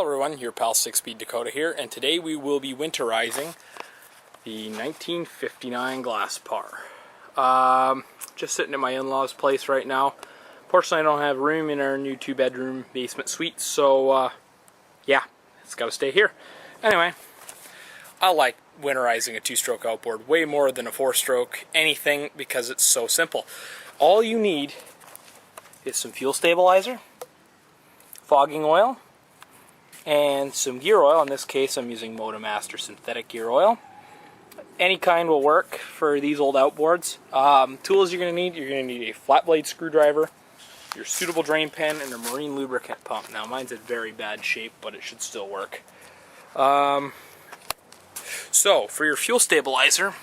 Hello everyone, your pal 6-Speed Dakota here, and today we will be winterizing the 1959 Glasspar. Just sitting at my in-laws' place right now. Fortunately, I don't have room in our new 2-bedroom basement suite, so yeah, it's got to stay here. Anyway, I like winterizing a 2-stroke outboard way more than a 4-stroke anything because it's so simple. All you need is some fuel stabilizer, fogging oil, and some gear oil. In this case, I'm using Motomaster synthetic gear oil. Any kind will work for these old outboards. Tools you're going to need a flat blade screwdriver, your suitable drain pen, and a marine lubricant pump. Now mine's in very bad shape, but it should still work. So for your fuel stabilizer,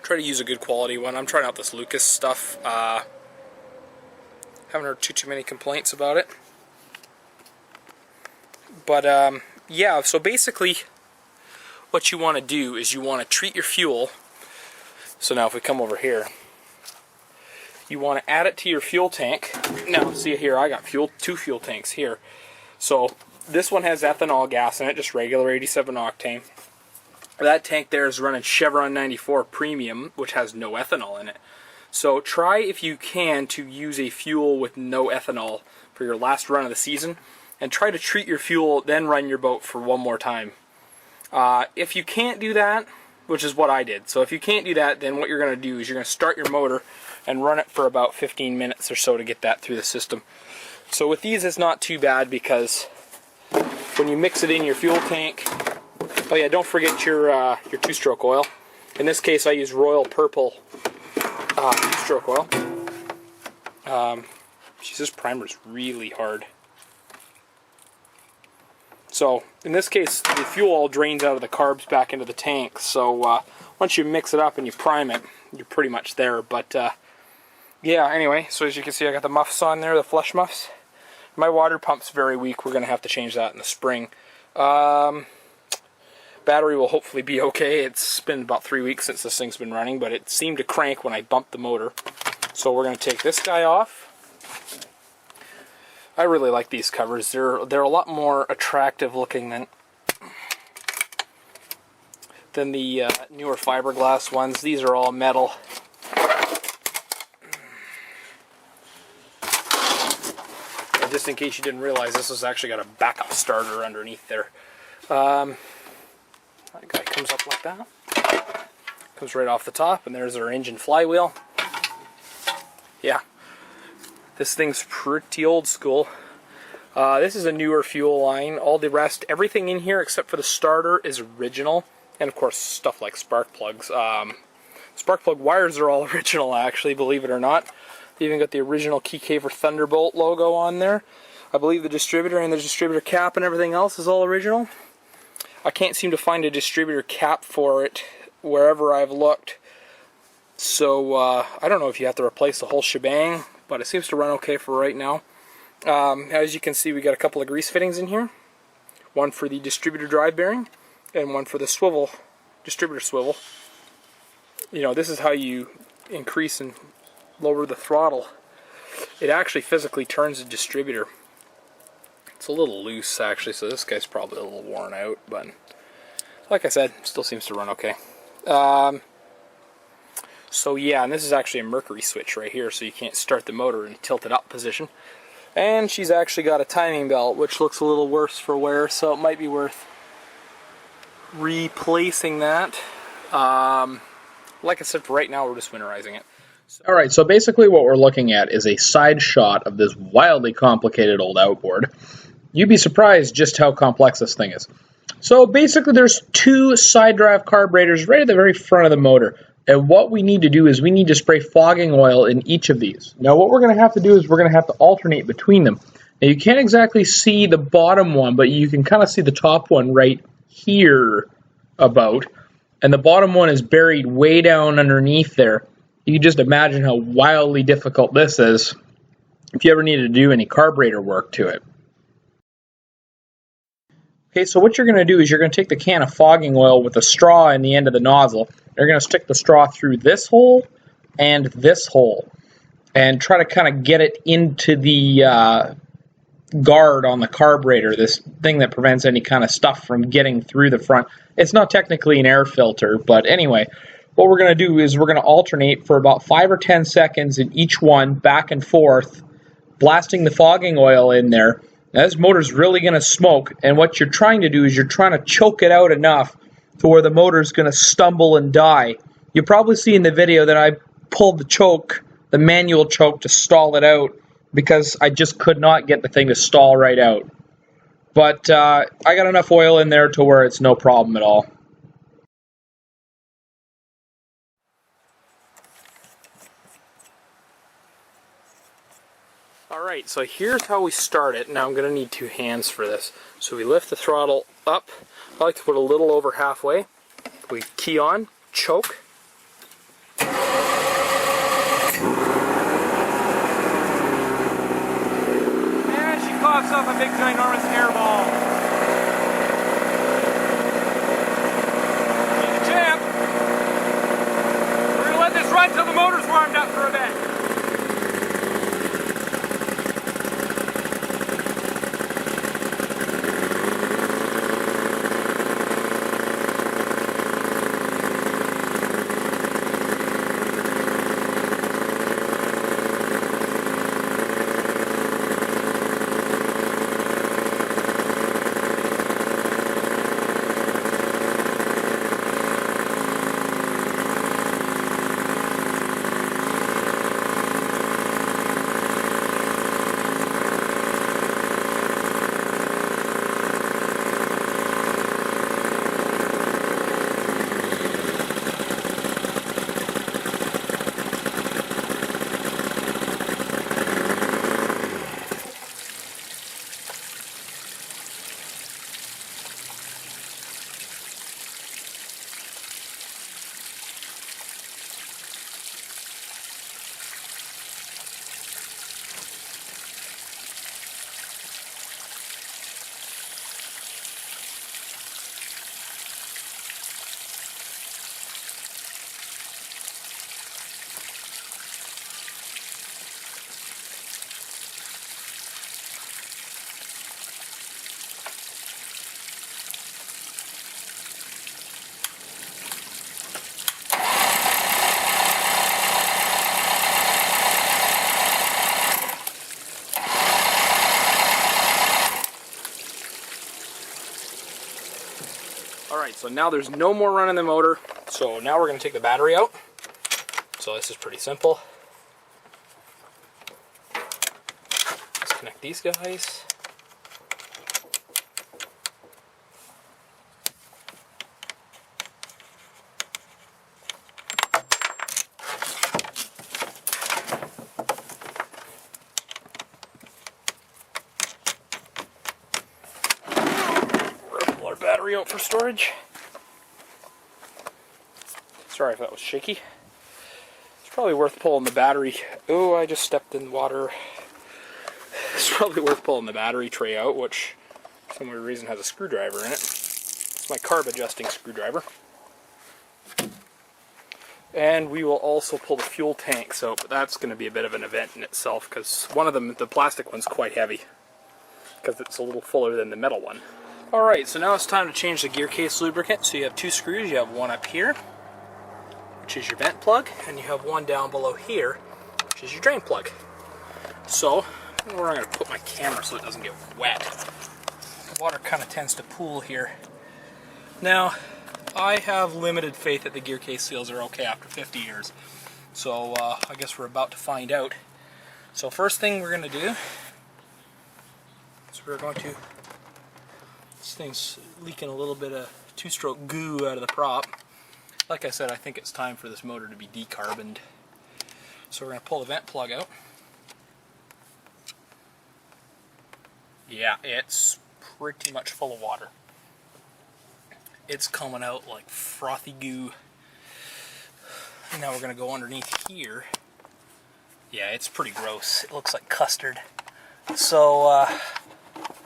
try to use a good quality one. I'm trying out this Lucas stuff. Haven't heard too many complaints about it. But yeah, so basically what you want to do is you want to treat your fuel. So now if we come over here, you want to add it to your fuel tank. Now see here, I got two fuel tanks here. So this one has ethanol gas in it, just regular 87 octane. That tank there is running Chevron 94 Premium, which has no ethanol in it. So try, if you can, to use a fuel with no ethanol for your last run of the season, and try to treat your fuel, then run your boat for one more time. If you can't do that, which is what I did, so if you can't do that, then what you're going to do is you're going to start your motor and run it for about 15 minutes or so to get that through the system. So with these, it's not too bad because when you mix it in your fuel tank, oh yeah, don't forget your 2-stroke oil. In this case, I use Royal Purple 2-stroke oil. Geez, this primer's really hard. So in this case, the fuel all drains out of the carbs back into the tank. So once you mix it up and you prime it, you're pretty much there. But yeah, anyway, so as you can see, I got the muffs on there, the flush muffs. My water pump's very weak. We're going to have to change that in the spring. Battery will hopefully be okay. It's been about 3 weeks since this thing's been running, but it seemed to crank when I bumped the motor. So we're going to take this guy off. I really like these covers. They're a lot more attractive looking than the newer fiberglass ones. These are all metal. And just in case you didn't realize, this has actually got a backup starter underneath there. That guy comes up like that. Comes right off the top, and there's our engine flywheel. Yeah. This thing's pretty old school. This is a newer fuel line. All the rest, everything in here except for the starter is original. And of course, stuff like spark plugs. Spark plug wires are all original, actually, believe it or not. They even got the original Keycaver Thunderbolt logo on there. I believe the distributor and the distributor cap and everything else is all original. I can't seem to find a distributor cap for it wherever I've looked. So, I don't know if you have to replace the whole shebang, but it seems to run okay for right now. As you can see, we got a couple of grease fittings in here. One for the distributor drive bearing, and one for the swivel, distributor swivel. You know, this is how you increase and lower the throttle. It actually physically turns the distributor. It's a little loose, actually, so this guy's probably a little worn out, but like I said, still seems to run okay. So yeah, and this is actually a Mercury switch right here, so you can't start the motor in tilted up position. And she's actually got a timing belt, which looks a little worse for wear, so it might be worth replacing that. Like I said, for right now, we're just winterizing it. Alright, so basically what we're looking at is a side shot of this wildly complicated old outboard. You'd be surprised just how complex this thing is. So basically there's two side drive carburetors right at the very front of the motor. And what we need to do is we need to spray fogging oil in each of these. Now what we're going to have to do is we're going to have to alternate between them. Now you can't exactly see the bottom one, but you can kind of see the top one right here about. And the bottom one is buried way down underneath there. You can just imagine how wildly difficult this is if you ever needed to do any carburetor work to it. Okay, so what you're going to do is you're going to take the can of fogging oil with a straw in the end of the nozzle. You're going to stick the straw through this hole and this hole and try to kind of get it into the guard on the carburetor, this thing that prevents any kind of stuff from getting through the front. It's not technically an air filter, but anyway, what we're going to do is we're going to alternate for about 5 or 10 seconds in each one, back and forth, blasting the fogging oil in there. Now, this motor's really going to smoke, and what you're trying to do is you're trying to choke it out enough to where the motor's going to stumble and die. You'll probably see in the video that I pulled the choke, the manual choke, to stall it out because I just could not get the thing to stall right out. But I got enough oil in there to where it's no problem at all. Alright, so here's how we start it. Now I'm going to need 2 hands for this. So we lift the throttle up. I like to put a little over halfway. We key on, choke. And she coughs up a big ginormous hairball. She's a champ. We're going to let this run till the motor's warmed up for a bit. Alright, so now there's no more run in the motor. So now we're going to take the battery out. So this is pretty simple. Disconnect these guys. Pull our battery out for storage. Sorry if that was shaky. It's probably worth pulling the battery. Oh, I just stepped in water. It's probably worth pulling the battery tray out, which for some weird reason has a screwdriver in it. It's my carb adjusting screwdriver. And we will also pull the fuel tanks out, but that's going to be a bit of an event in itself because one of them, the plastic one's quite heavy because it's a little fuller than the metal one. Alright, so now it's time to change the gear case lubricant. So you have 2 screws. You have one up here, which is your vent plug, and you have one down below here, which is your drain plug. So, where I'm going to put my camera so it doesn't get wet. The water kind of tends to pool here. Now, I have limited faith that the gear case seals are okay after 50 years. So, I guess we're about to find out. So first thing we're going to do is we're going to... This thing's leaking a little bit of 2-stroke goo out of the prop. Like I said, I think it's time for this motor to be decarboned. So we're going to pull the vent plug out. Yeah, it's pretty much full of water. It's coming out like frothy goo. And now we're going to go underneath here. Yeah, it's pretty gross. It looks like custard. So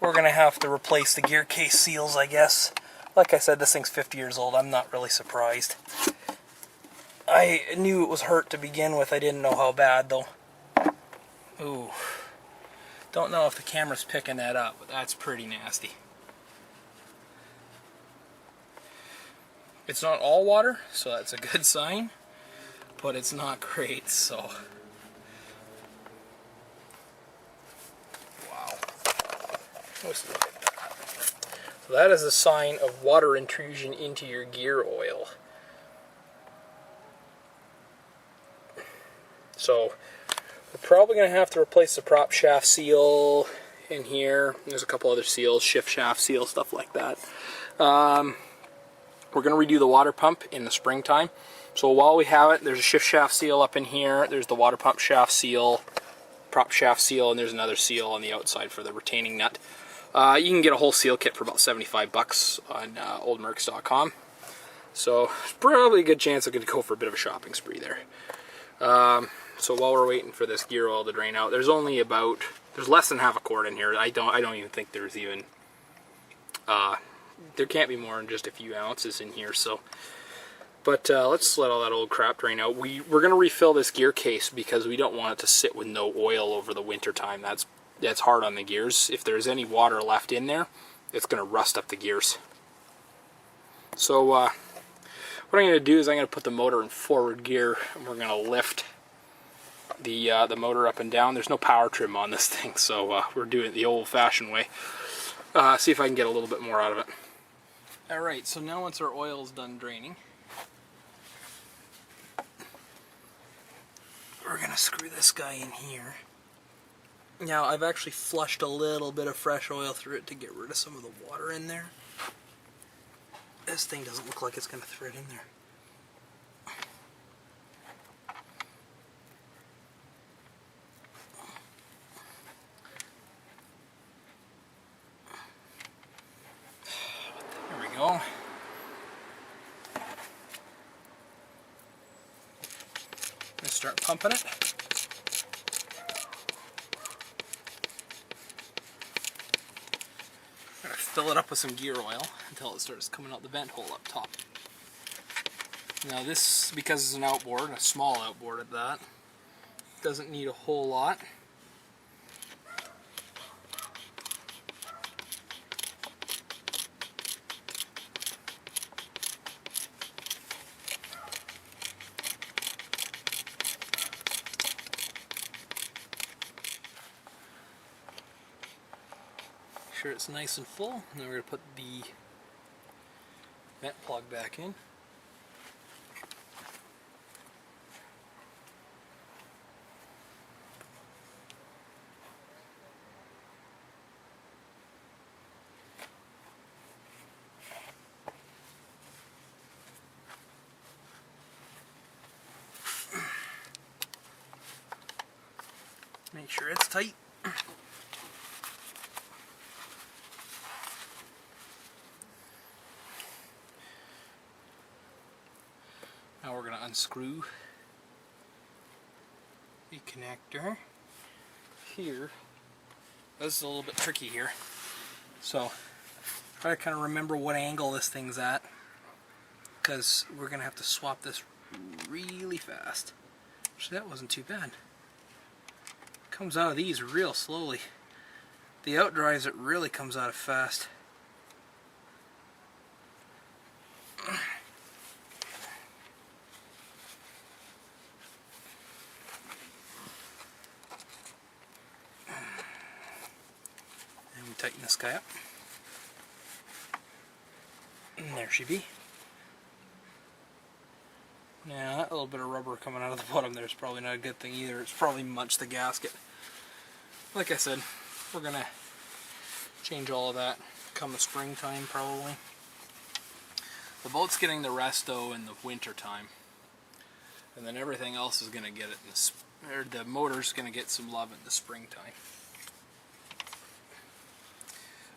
we're going to have to replace the gear case seals, I guess. Like I said, this thing's 50 years old. I'm not really surprised. I knew it was hurt to begin with. I didn't know how bad, though. Ooh. Don't know if the camera's picking that up, but that's pretty nasty. It's not all water, so that's a good sign, but it's not great, so. Wow. Let's look at that. So that is a sign of water intrusion into your gear oil. So we're probably going to have to replace the prop shaft seal in here. There's a couple other seals, shift shaft seal, stuff like that. We're going to redo the water pump in the springtime. So while we have it, there's a shift shaft seal up in here. There's the water pump shaft seal, prop shaft seal, and there's another seal on the outside for the retaining nut. You can get a whole seal kit for about 75 bucks on oldmercs.com. So there's probably a good chance I'm going to go for a bit of a shopping spree there. So while we're waiting for this gear oil to drain out, there's less than half a quart in here. I don't even think there's even there can't be more than just a few ounces in here. So, but let's let all that old crap drain out. We're going to refill this gear case because we don't want it to sit with no oil over the winter time. That's hard on the gears. If there's any water left in there, it's going to rust up the gears. So what I'm going to do is I'm going to put the motor in forward gear, and we're going to lift the motor up and down. There's no power trim on this thing, so we're doing it the old-fashioned way. See if I can get a little bit more out of it. Alright, so now once our oil's done draining, we're going to screw this guy in here. Now, I've actually flushed a little bit of fresh oil through it to get rid of some of the water in there. This thing doesn't look like it's going to thread in there. There we go. Let's start pumping it. Fill it up with some gear oil until it starts coming out the vent hole up top. Now this, because it's an outboard, a small outboard at that, doesn't need a whole lot. Sure it's nice and full, and then we're going to put the vent plug back in. Make sure it's tight. Now we're going to unscrew the connector here. This is a little bit tricky here, so try to kind of remember what angle this thing's at, because we're going to have to swap this really fast. Actually, that wasn't too bad. Comes out of these real slowly. The out dries, it really comes out of fast. Tighten this guy up. And there she be. Now that little bit of rubber coming out of the bottom there is probably not a good thing either. It's probably munched the gasket. Like I said, we're gonna change all of that come the springtime probably. The boat's getting the rest though in the winter time, and then everything else is gonna get it in the motor's gonna get some love in the springtime.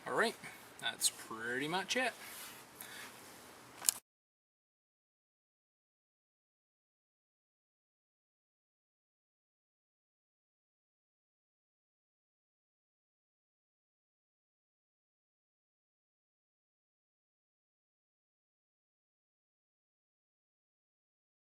Alright, that's pretty much it.